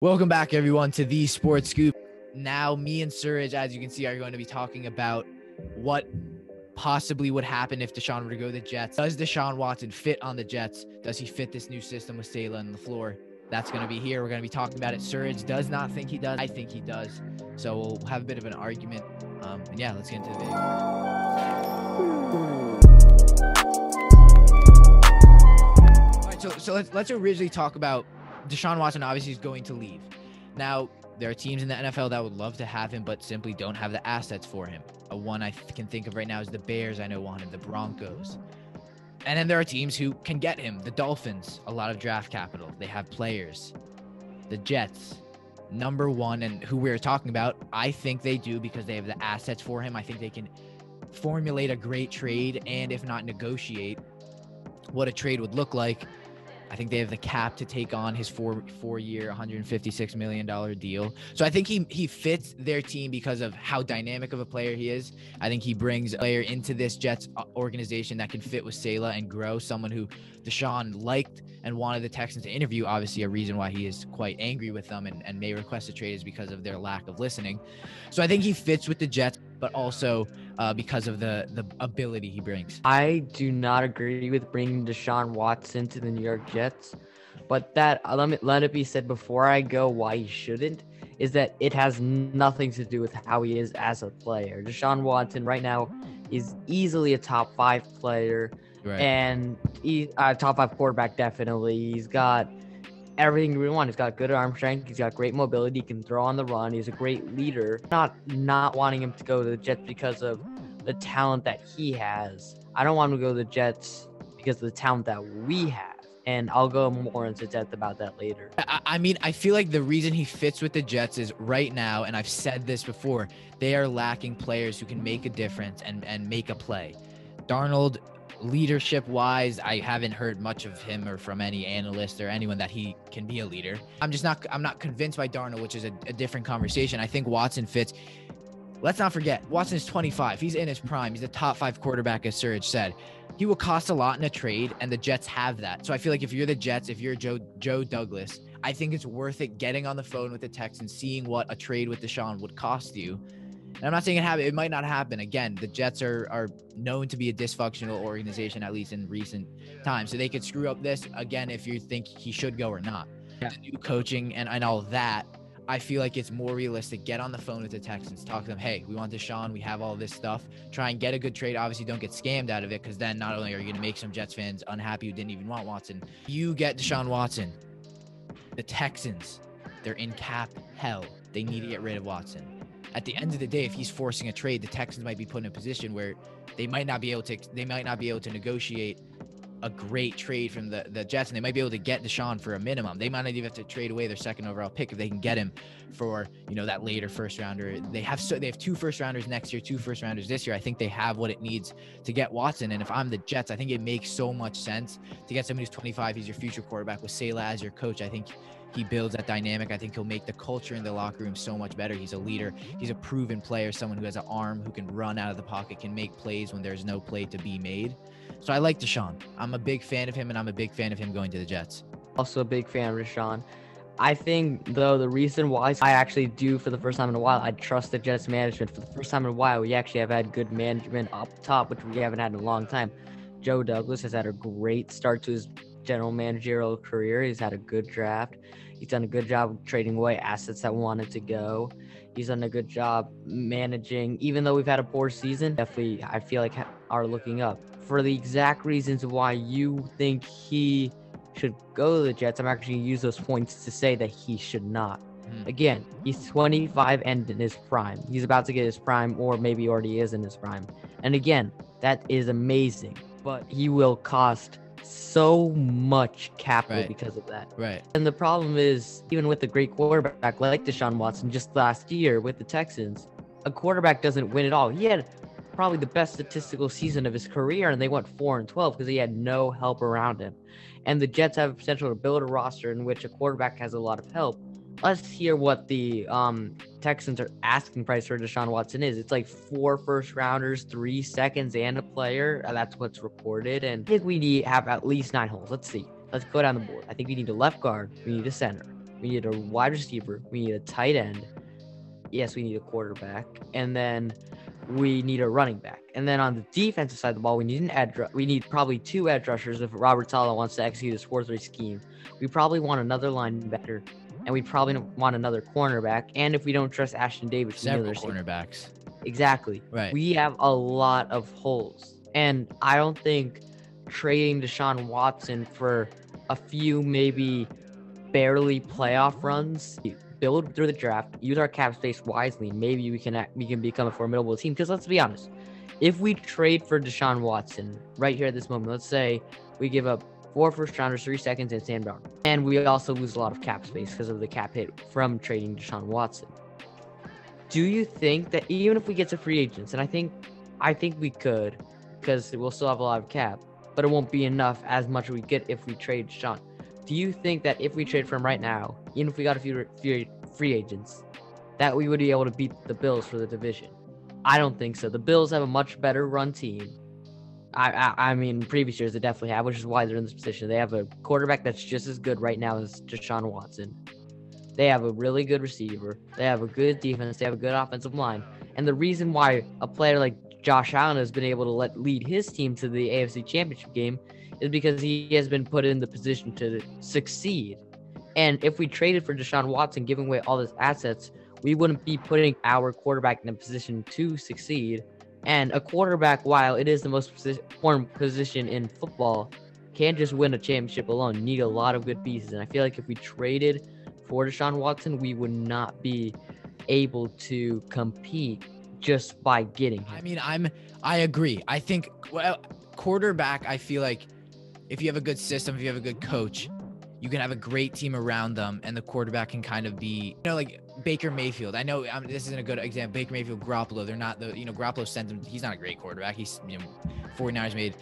Welcome back, everyone, to the Sports Scoop. Now, me and Suraj, as you can see, are going to be talking about what possibly would happen if Deshaun were to go to the Jets. Does Deshaun Watson fit on the Jets? Does he fit this new system with Salah and LaFleur? That's going to be here. We're going to be talking about it. Suraj does not think he does. I think he does. So we'll have a bit of an argument. And yeah, let's get into the video. All right, so let's originally talk about Deshaun Watson. Obviously is going to leave. Now, there are teams in the NFL that would love to have him, but simply don't have the assets for him. One I can think of right now is the Bears. I know want him, the Broncos. And then there are teams who can get him. The Dolphins, a lot of draft capital. They have players. The Jets, number one, and who we're talking about, I think they do because they have the assets for him. I think they can formulate a great trade and, if not negotiate, what a trade would look like. I think they have the cap to take on his four-year, $156 million deal. So I think he fits their team because of how dynamic of a player he is. I think he brings a player into this Jets organization that can fit with Salah and grow, someone who Deshaun liked and wanted the Texans to interview. Obviously, a reason why he is quite angry with them and may request a trade is because of their lack of listening. So I think he fits with the Jets, but also because of the ability he brings. I do not agree with bringing Deshaun Watson to the New York Jets, but that let it be said before I go why he shouldn't, is that it has nothing to do with how he is as a player. Deshaun Watson right now is easily a top 5 player, right, and he's a top 5 quarterback definitely. He's got everything we want. He's got good arm strength. He's got great mobility. He can throw on the run. He's a great leader. Not wanting him to go to the Jets because of the talent that he has. I don't want him to go to the Jets because of the talent that we have. And I'll go more into depth about that later. I mean, I feel like the reason he fits with the Jets is right now, and I've said this before, they are lacking players who can make a difference and make a play. Darnold, leadership-wise, I haven't heard much of him or from any analyst or anyone that he can be a leader. I'm not convinced by Darnold, which is a different conversation. I think Watson fits. Let's not forget, Watson is 25. He's in his prime. He's a top 5 quarterback, as Suraj said. He will cost a lot in a trade, and the Jets have that. So I feel like if you're the Jets, if you're Joe Douglas, I think it's worth it getting on the phone with the Texans, seeing what a trade with Deshaun would cost you. And I'm not saying it might not happen. Again, the Jets are known to be a dysfunctional organization, at least in recent times. So they could screw up this, again, if you think he should go or not. Yeah. The new coaching and all that, I feel like it's more realistic. Get on the phone with the Texans. Talk to them. Hey, we want Deshaun. We have all this stuff. Try and get a good trade. Obviously, don't get scammed out of it, because then not only are you going to make some Jets fans unhappy who didn't even want Watson, you get Deshaun Watson. The Texans, they're in cap hell. They need to get rid of Watson. At the end of the day, if he's forcing a trade, the Texans might be put in a position where they might not be able to negotiate a great trade from the Jets, and they might be able to get Deshaun for a minimum. They might not even have to trade away their second overall pick if they can get him for, that later first rounder. They have 2 first rounders next year, 2 first rounders this year. I think they have what it needs to get Watson. And if I'm the Jets, I think it makes so much sense to get somebody who's 25. He's your future quarterback with Salah as your coach. I think he builds that dynamic. I think he'll make the culture in the locker room so much better. He's a leader. He's a proven player, someone who has an arm, who can run out of the pocket, can make plays when there's no play to be made. So I like Deshaun. I'm a big fan of him, and I'm a big fan of him going to the Jets. Also a big fan of Deshaun. I think, though, the reason why I actually do, for the first time in a while, I trust the Jets management. For the first time in a while, we actually have had good management up top, which we haven't had in a long time. Joe Douglas has had a great start to his general managerial career. He's had a good draft. He's done a good job of trading away assets that wanted to go. He's done a good job managing, even though we've had a poor season. Definitely, I feel like are looking up. For the exact reasons why you think he should go to the Jets, I'm actually going to use those points to say that he should not. Again, he's 25 and in his prime. He's about to get his prime, or maybe already is in his prime. And again, that is amazing. But he will cost so much capital because of that. Right. And the problem is, even with a great quarterback like Deshaun Watson just last year with the Texans, a quarterback doesn't win it all. He had probably the best statistical season of his career, and they went 4-12 because he had no help around him. And the Jets have potential to build a roster in which a quarterback has a lot of help. Let's hear what the Texans are asking price for Deshaun Watson is. It's like 4 first rounders, 3 seconds, and a player. That's what's reported. And I think we have at least 9 holes. Let's see. Let's go down the board. I think we need a left guard. We need a center. we need a wide receiver, we need a tight end. Yes, we need a quarterback, and then we need a running back. And then on the defensive side of the ball, we need we need probably 2 edge rushers if Robert Saleh wants to execute his 4-3 scheme. We probably want another linebacker, and we probably want another cornerback. And if we don't trust Ashton Davis, Several cornerbacks. Exactly. Right. We have a lot of holes. And I don't think trading Deshaun Watson for a few maybe barely playoff runs, build through the draft, use our cap space wisely, maybe we can become a formidable team. Because let's be honest, if we trade for Deshaun Watson right here at this moment, let's say we give up 4 first-rounders, 3 seconds, and Sam Darnold, and we also lose a lot of cap space because of the cap hit from trading Deshaun Watson. Do you think that even if we get to free agents, and I think we could, because we'll still have a lot of cap, but it won't be enough as much as we get if we trade Deshaun. Do you think that if we trade for him right now, even if we got a few free agents, that we would be able to beat the Bills for the division? I don't think so. The Bills have a much better run team. I mean, previous years they definitely have, which is why they're in this position. They have a quarterback that's just as good right now as Deshaun Watson. They have a really good receiver. They have a good defense. They have a good offensive line. And the reason why a player like Josh Allen has been able to lead his team to the AFC Championship game is because he has been put in the position to succeed. And if we traded for Deshaun Watson, giving away all his assets, we wouldn't be putting our quarterback in a position to succeed. And a quarterback, while it is the most important position in football, can't just win a championship alone. You need a lot of good pieces. And I feel like if we traded for Deshaun Watson, we would not be able to compete just by getting him. I mean, I agree. I think quarterback, I feel like if you have a good system, if you have a good coach, you can have a great team around them, and the quarterback can kind of be, like Baker Mayfield. I know this isn't a good example. Baker Mayfield, Garoppolo, they're not Garoppolo sent him. He's not a great quarterback. He's, 49ers made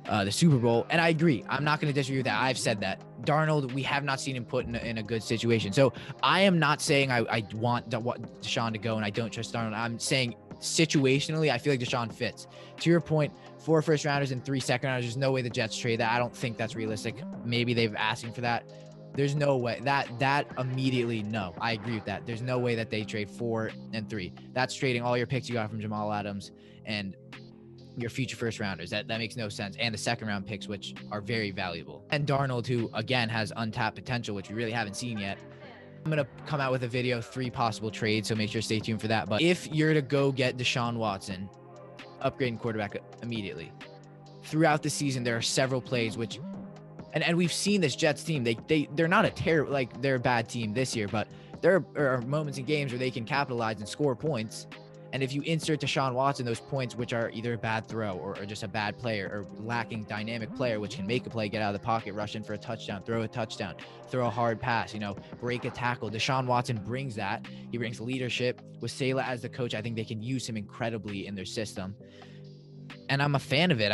the Super Bowl, and I agree. I'm not going to disagree with that. I've said that. Darnold, we have not seen him put in a good situation. So I am not saying I want Deshaun to go and I don't trust Darnold. I'm saying situationally, I feel like Deshaun fits. To your point, 4 first rounders and 3 second rounders. There's no way the Jets trade that. I don't think that's realistic. Maybe they've asking for that. There's no way that immediately, no, I agree with that. There's no way that they trade 4 and 3. That's trading all your picks you got from Jamal Adams and your future first rounders. That makes no sense. And the second round picks, which are very valuable. And Darnold, who again has untapped potential, which we really haven't seen yet. I'm going to come out with a video, 3 possible trades, so make sure to stay tuned for that. But if you're to go get Deshaun Watson, upgrading quarterback immediately, throughout the season, there are several plays which, and we've seen this Jets team, they're not a terrible, they're a bad team this year, but there are moments in games where they can capitalize and score points. And if you insert Deshaun Watson, those points, which are either a bad throw or just a bad player or lacking dynamic player, which can make a play, get out of the pocket, rush in for a touchdown, throw a hard pass, break a tackle. Deshaun Watson brings that. He brings leadership. With Saleh as the coach, I think they can use him incredibly in their system. And I'm a fan of it.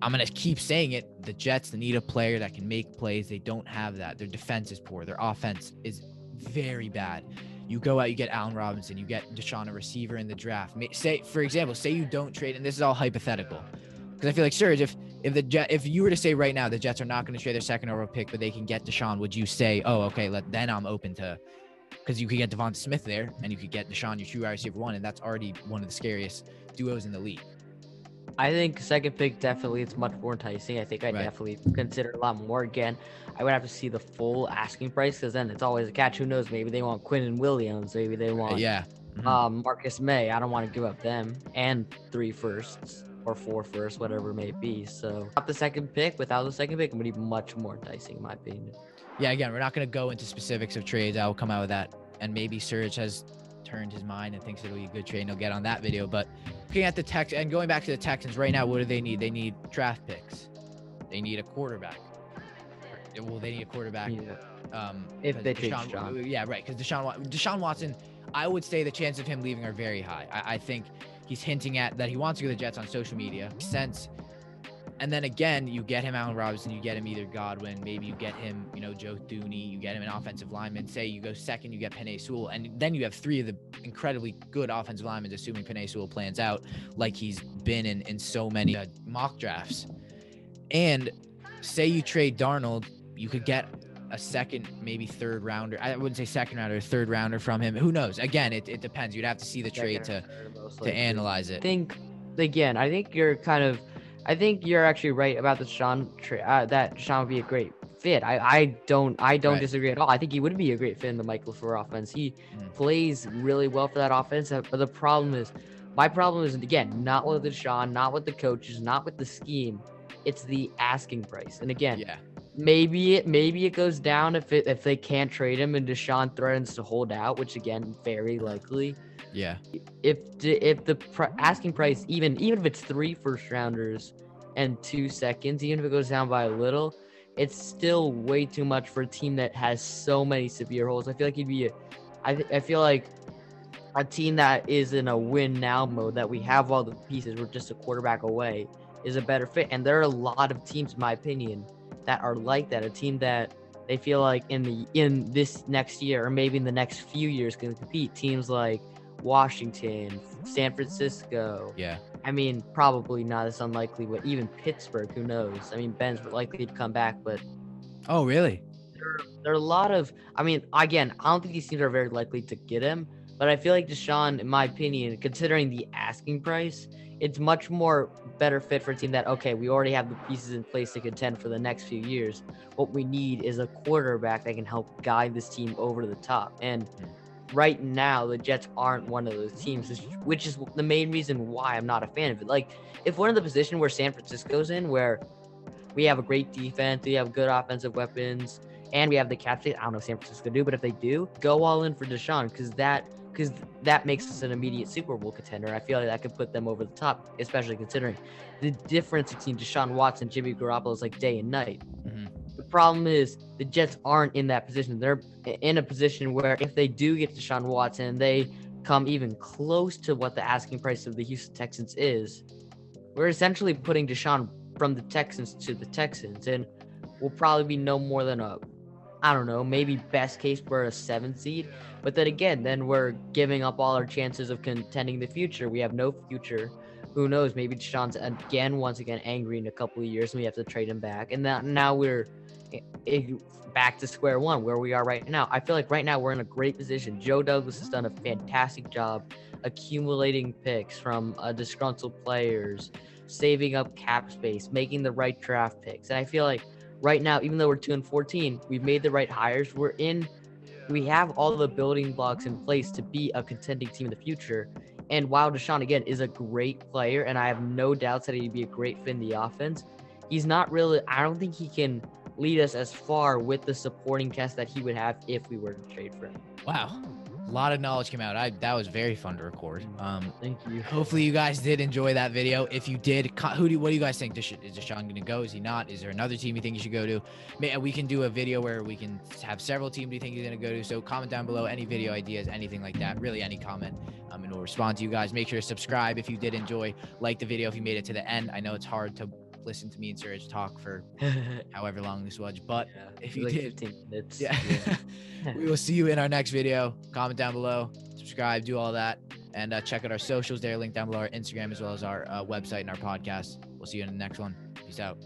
I'm going to keep saying it. The Jets need a player that can make plays. They don't have that. Their defense is poor. Their offense is very bad. You go out, you get Allen Robinson, you get Deshaun, a receiver in the draft. For example, say you don't trade, and this is all hypothetical, because I feel like, Suraj, if you were to say right now the Jets are not going to trade their second overall pick, but they can get Deshaun, would you say, oh, okay, then I'm open to, because you could get Devonta Smith there, and you could get Deshaun, your true wide receiver 1, and that's already one of the scariest duos in the league. I think second pick, definitely, it's much more enticing. I think I definitely consider a lot more. Again, I would have to see the full asking price, because then it's always a catch. Who knows? Maybe they want Quinnen Williams. Maybe they want Marcus May. I don't want to give up them and 3 firsts or 4 firsts, whatever it may be. So without the second pick, it would be much more enticing, in my opinion. Yeah, again, we're not going to go into specifics of trades. I will come out with that. And maybe Suraj has turned his mind and thinks it'll be a good trade, and he'll get on that video. But looking at the Texans and going back to the Texans right now, what do they need? They need draft picks. They need a quarterback. Well, they need a quarterback. Yeah. If they take Deshaun. Yeah, right. Because Deshaun Watson, I would say the chance of him leaving are very high. I think he's hinting at that he wants to go to the Jets on social media. Sense. And then again, you get him Allen Robinson, you get him either Godwin, maybe you get him, Joe Thuney, you get him an offensive lineman. Say you go second, you get Penei Sewell, and then you have 3 of the incredibly good offensive linemen, assuming Penei Sewell plans out like he's been in so many mock drafts. And say you trade Darnold, you could get a second, maybe third rounder. I wouldn't say second rounder, third rounder from him. Who knows? Again, it depends. You'd have to see the trade to analyze it. I think you're actually right about the Deshaun that Deshaun would be a great fit. I don't Right. disagree at all. I think he would be a great fit in the Mike LaFleur offense. He plays really well for that offense. But my problem is again not with Deshaun, not with the coaches, not with the scheme. It's the asking price. And again, Yeah. maybe it goes down if they can't trade him and Deshaun threatens to hold out, which again very likely. Yeah. If the asking price, even if it's 3 first rounders and 2 seconds, even if it goes down by a little, it's still way too much for a team that has so many severe holes. I feel like I feel like a team that is in a win now mode, that we have all the pieces, we're just a quarterback away, is a better fit. And there are a lot of teams, in my opinion, that are like that. A team that they feel like in this next year or maybe in the next few years can compete. Teams like Washington, San Francisco. Yeah. I mean, probably not as unlikely, but even Pittsburgh, who knows? I mean, Ben's likely to come back, but Oh, really? there are a lot of, I mean, again, I don't think these teams are very likely to get him, but I feel like Deshaun, in my opinion, considering the asking price, it's much more better fit for a team that, okay, we already have the pieces in place to contend for the next few years. What we need is a quarterback that can help guide this team over the top. And right now, the Jets aren't one of those teams, which is the main reason why I'm not a fan of it. Like, if we're in the position where San Francisco's in, where we have a great defense, we have good offensive weapons, and we have the cap space, I don't know if San Francisco do, but if they do, go all in for Deshaun, because that makes us an immediate Super Bowl contender. I feel like that could put them over the top, especially considering the difference between Deshaun Watson and Jimmy Garoppolo is like day and night. Mm-hmm. The problem is the Jets aren't in that position. They're in a position where if they do get Deshaun Watson, they come even close to what the asking price of the Houston Texans is. We're essentially putting Deshaun from the Texans to the Texans, and we'll probably be no more than maybe best case we're a 7 seed. But then again, then we're giving up all our chances of contending the future. We have no future. Who knows? Maybe Deshaun's once again angry in a couple of years, and we have to trade him back. And now we're back to square one where we are right now. I feel like right now we're in a great position. Joe Douglas has done a fantastic job accumulating picks from disgruntled players, saving up cap space, making the right draft picks. And I feel like right now, even though we're 2-14, we've made the right hires. We have all the building blocks in place to be a contending team in the future. And while Deshaun, again, is a great player, and I have no doubts that he'd be a great fit in the offense, he's not really, I don't think he can lead us as far with the supporting cast that he would have if we were to trade for him. Wow. A lot of knowledge came out. That was very fun to record. Thank you. Hopefully you guys did enjoy that video. If you did, what do you guys think? Is Deshaun going to go? Is he not? Is there another team you think you should go to? We can do a video where we can have several teams you think he's going to go to. So comment down below any video ideas, anything like that. Really, any comment. And we'll respond to you guys. Make sure to subscribe if you did enjoy. Like the video if you made it to the end. I know it's hard to listen to me and Suraj talk for however long this was, but if you did, 15 minutes. We will see you in our next video. Comment down below, subscribe, do all that, and check out our socials there, link down below, our Instagram as well as our website and our podcast. We'll see you in the next one. Peace out.